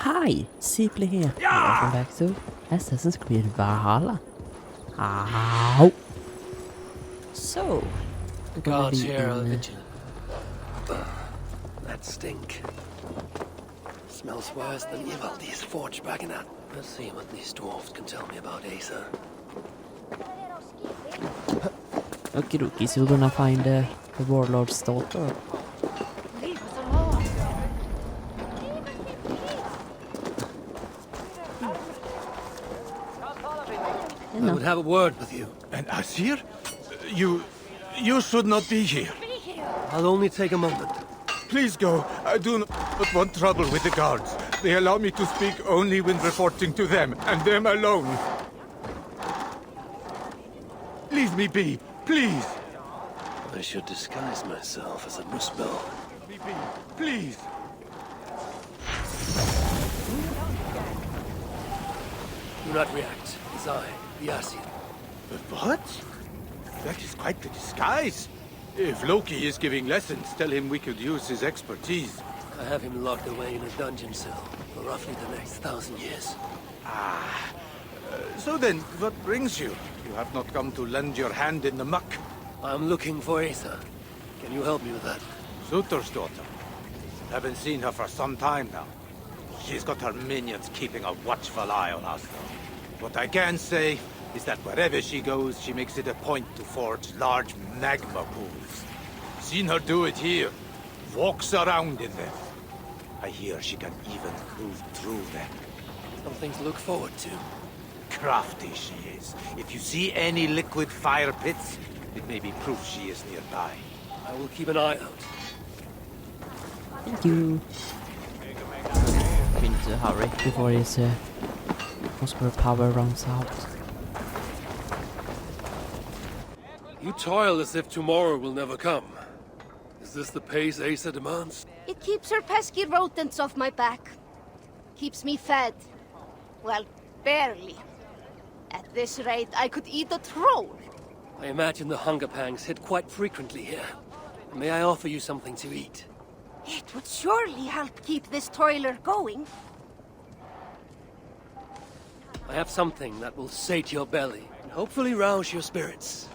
Hi, Sipley here. Welcome back to Assassin's Creed Valhalla. Ow! So, we're gonna Guards be here are in, vigilant. That stink. Smells worse than Ivaldi's forge bagging at. Let's see what these dwarves can tell me about Eysa. Okay, rookie, so we're gonna find the warlord's daughter. I would have a word with you. And Asir? You should not be here. I'll only take a moment. Please go. I do not want trouble with the guards. They allow me to speak only when reporting to them, and them alone. Leave me be, please. I should disguise myself as a Muspel. Leave me be, please. Do not react. It's I, the Asir. What? That is quite the disguise. If Loki is giving lessons, tell him we could use his expertise. I have him locked away in a dungeon cell for roughly the next 1,000 years. So then, what brings you? You have not come to lend your hand in the muck. I'm looking for Eysa. Can you help me with that? Sutor's daughter. Haven't seen her for some time now. She's got her minions keeping a watchful eye on us, though. What I can say is that wherever she goes, she makes it a point to forge large magma pools. Seen her do it here. Walks around in them. I hear she can even move through them. Something to look forward to. Crafty she is. If you see any liquid fire pits, it may be proof she is nearby. I will keep an eye out. Thank you. We need to hurry before his Oscar power runs out. You toil as if tomorrow will never come. Is this the pace Eysa demands? It keeps her pesky rodents off my back. Keeps me fed. Well, barely. At this rate, I could eat a troll. I imagine the hunger pangs hit quite frequently here. May I offer you something to eat? It would surely help keep this toiler going. I have something that will sate your belly and hopefully rouse your spirits.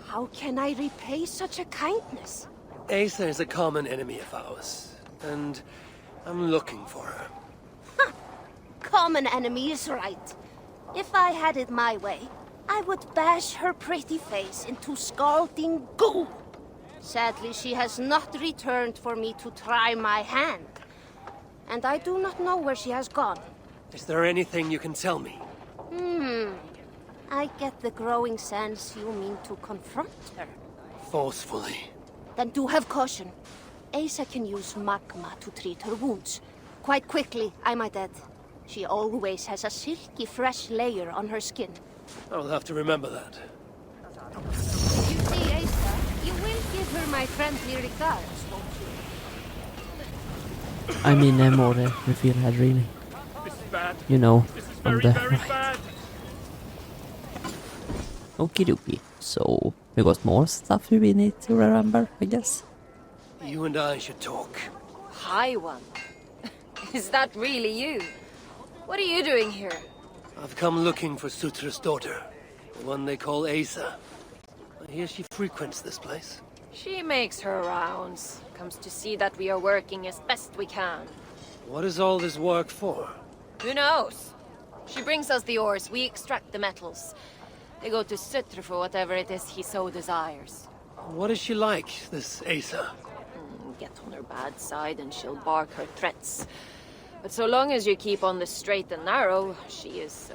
How can I repay such a kindness? Eysa is a common enemy of ours, and I'm looking for her. Common enemy is right. If I had it my way, I would bash her pretty face into scalding goo. Sadly, she has not returned for me to try my hand. And I do not know where she has gone. Is there anything you can tell me? I get the growing sense you mean to confront her. Forcefully. Then do have caution. Eysa can use magma to treat her wounds. Quite quickly, I might add. She always has a silky fresh layer on her skin. I'll have to remember that. If you see Eysa, you will give her my friendly regards, won't you? I mean, more reveal head really. This is bad. You know, This is on very, the very right. bad. Okie dokie. So, we got more stuff we need to remember, I guess. You and I should talk. Hi, one. Is that really you? What are you doing here? I've come looking for Sutra's daughter, the one they call Eysa. I hear she frequents this place. She makes her rounds. Comes to see that we are working as best we can. What is all this work for? Who knows? She brings us the ores, we extract the metals. They go to Sutra for whatever it is he so desires. What is she like, this Eysa? Get on her bad side and she'll bark her threats. But so long as you keep on the straight and narrow, she is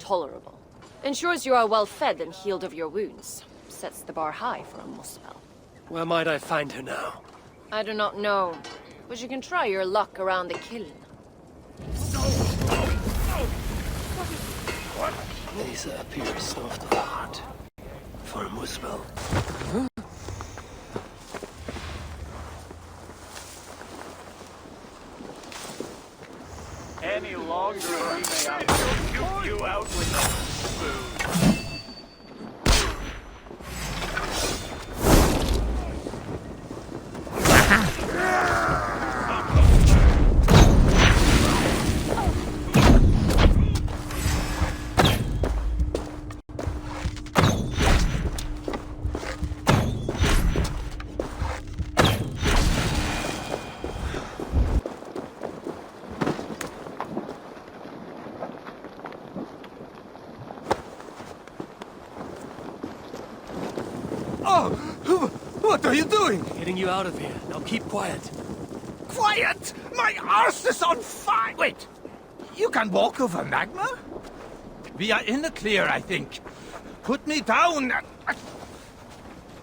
tolerable. Ensures you are well fed and healed of your wounds. Sets the bar high for a Muspel. Where might I find her now? I do not know, but you can try your luck around the kiln. Eysa appears soft of heart. For a Muspel. Any longer we may have to puke you out with the food. doing? Getting you out of here. Now keep quiet. Quiet! My arse is on fire! Wait, you can walk over magma? We are in the clear, I think. Put me down!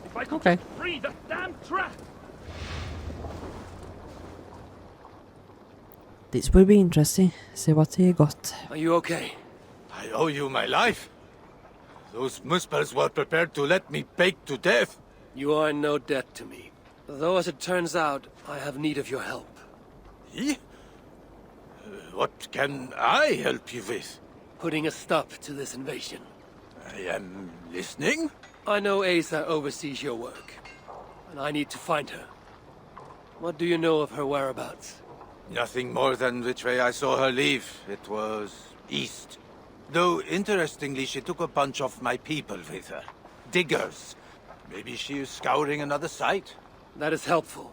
If I could Okay. just free that damn trap! This will be interesting. See what he got. Are you okay? I owe you my life. Those muspels were prepared to let me bake to death. You are in no debt to me. Though, as it turns out, I have need of your help. Eh? What can I help you with? Putting a stop to this invasion. I am listening. I know Eysa oversees your work, and I need to find her. What do you know of her whereabouts? Nothing more than which way I saw her leave. It was east. Though, interestingly, she took a bunch of my people with her. Diggers. Maybe she is scouring another site. That is helpful.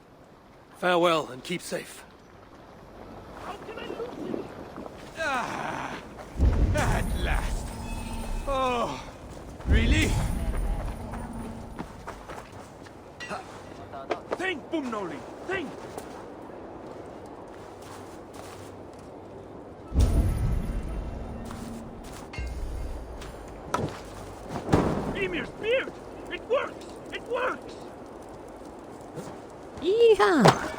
Farewell, and keep safe. At last. Oh, really? Think, Bumnoli! Think! Emir's beard! It works! It works! Yeehaw!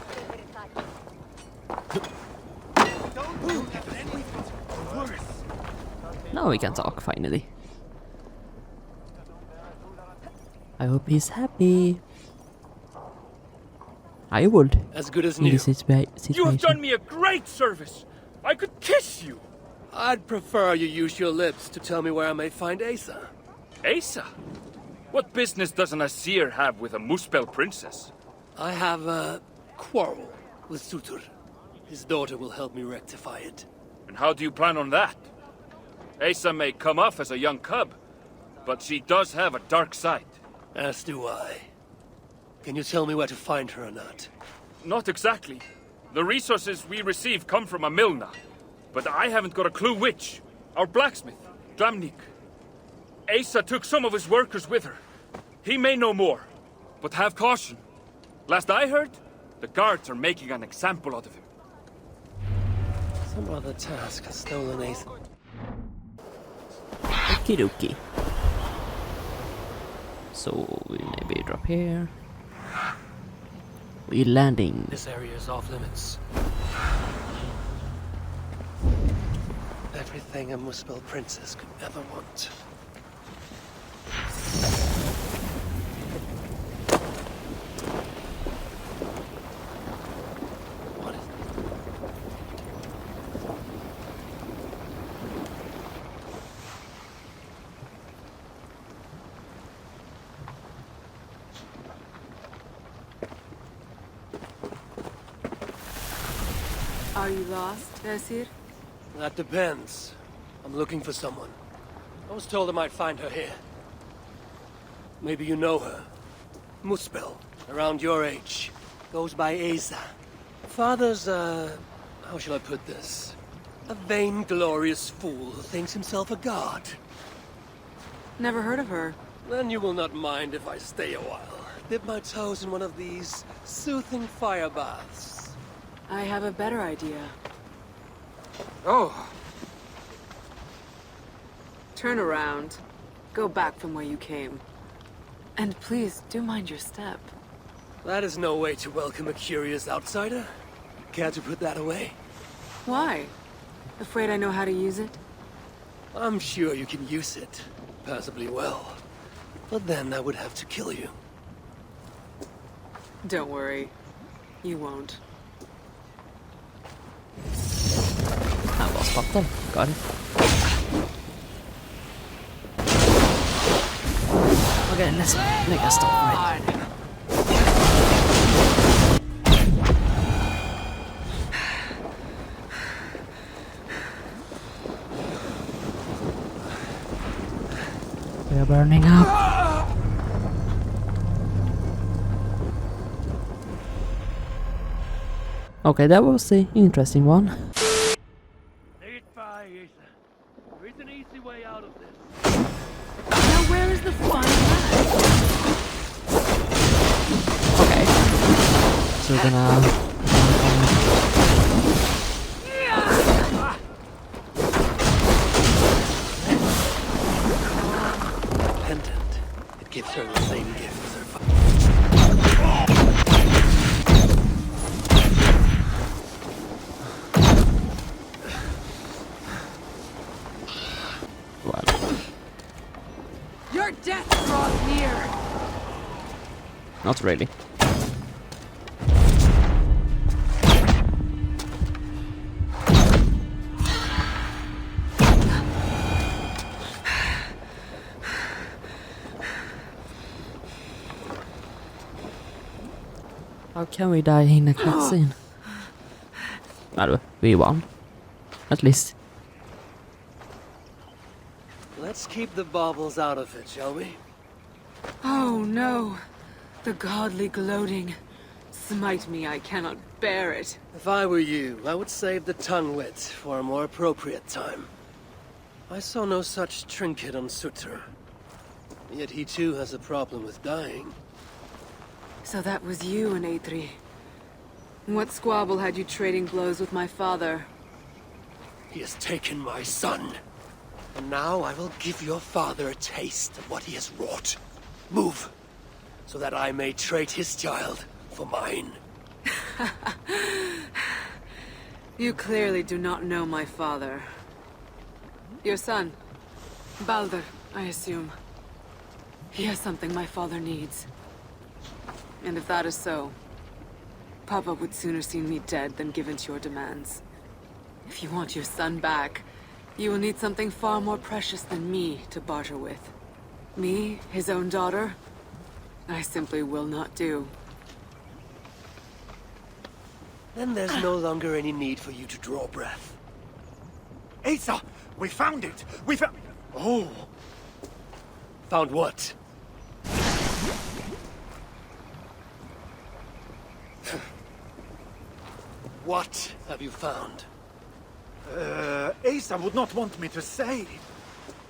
Now we can talk finally. I hope he's happy. I would As good as in new. this situation. You have done me a great service! I could kiss you! I'd prefer you use your lips to tell me where I may find Eysa. Eysa? What business does an Asir have with a Muspel princess? I have a quarrel with Sutur. His daughter will help me rectify it. And how do you plan on that? Eysa may come off as a young cub, but she does have a dark side. As do I. Can you tell me where to find her or not? Not exactly. The resources we receive come from a Milna, but I haven't got a clue which. Our blacksmith, Dramnik. Eysa took some of his workers with her. He may know more, but have caution. Last I heard, the guards are making an example out of him. Some other task has stolen Eysa. Okie dokie. So we maybe drop here. We're landing. This area is off limits. Everything a Muspel princess could ever want. What is Are you lost, Esir? That depends. I'm looking for someone. I was told I might find her here. Maybe you know her. Muspel, around your age. Goes by Eysa. Father's, how shall I put this? A vainglorious fool who thinks himself a god. Never heard of her. Then you will not mind if I stay a while. Dip my toes in one of these soothing fire baths. I have a better idea. Oh, Turn around. Go back from where you came. And please, do mind your step. That is no way to welcome a curious outsider. Care to put that away? Why? Afraid I know how to use it? I'm sure you can use it. Passably well. But then I would have to kill you. Don't worry. You won't. I was spot them. Got it. Okay, let's make a stop right. We are burning up. Okay, that was the interesting one. say it by Eysa. There is an easy way out of this. Now where is the fun left? Okay. Så gonna... Pendant. It gives her the same gift as her father. Well, Your death draws near! not really. How can we die in a cutscene? Well, we won. At least. Let's keep the baubles out of it, shall we? Oh no. The godly gloating. Smite me, I cannot bear it. If I were you, I would save the tongue wit for a more appropriate time. I saw no such trinket on Sutter. Yet he too has a problem with dying. So that was you and Eitri. What squabble had you trading blows with my father? He has taken my son. And now I will give your father a taste of what he has wrought. Move, so that I may trade his child for mine. You clearly do not know my father. Your son, Baldur, I assume. He has something my father needs. And if that is so, Papa would sooner see me dead than give in to your demands. If you want your son back, you will need something far more precious than me to barter with. Me, his own daughter? I simply will not do. Then there's no longer any need for you to draw breath. Eysa! We found it! We found... Oh! Found what? What have you found? Eysa would not want me to say.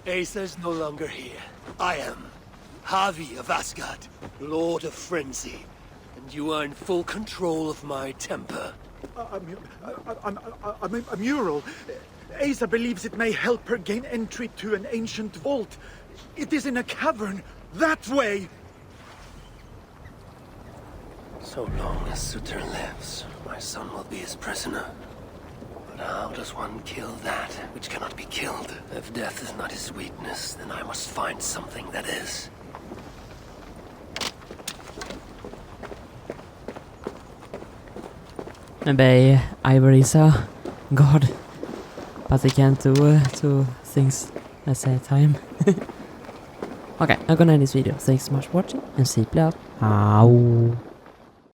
Eysa is no longer here. I am. Havi of Asgard, Lord of Frenzy. And you are in full control of my temper. A mural. Eysa believes it may help her gain entry to an ancient vault. It is in a cavern. That way! So long as Sutter lives, my son will be his prisoner. But how does one kill that which cannot be killed? If death is not his weakness, then I must find something that is. Maybe Eysa. God. But I can't do two things at the same time. Okay, I'm gonna end this video. Thanks so much for watching and sleep well. Ow.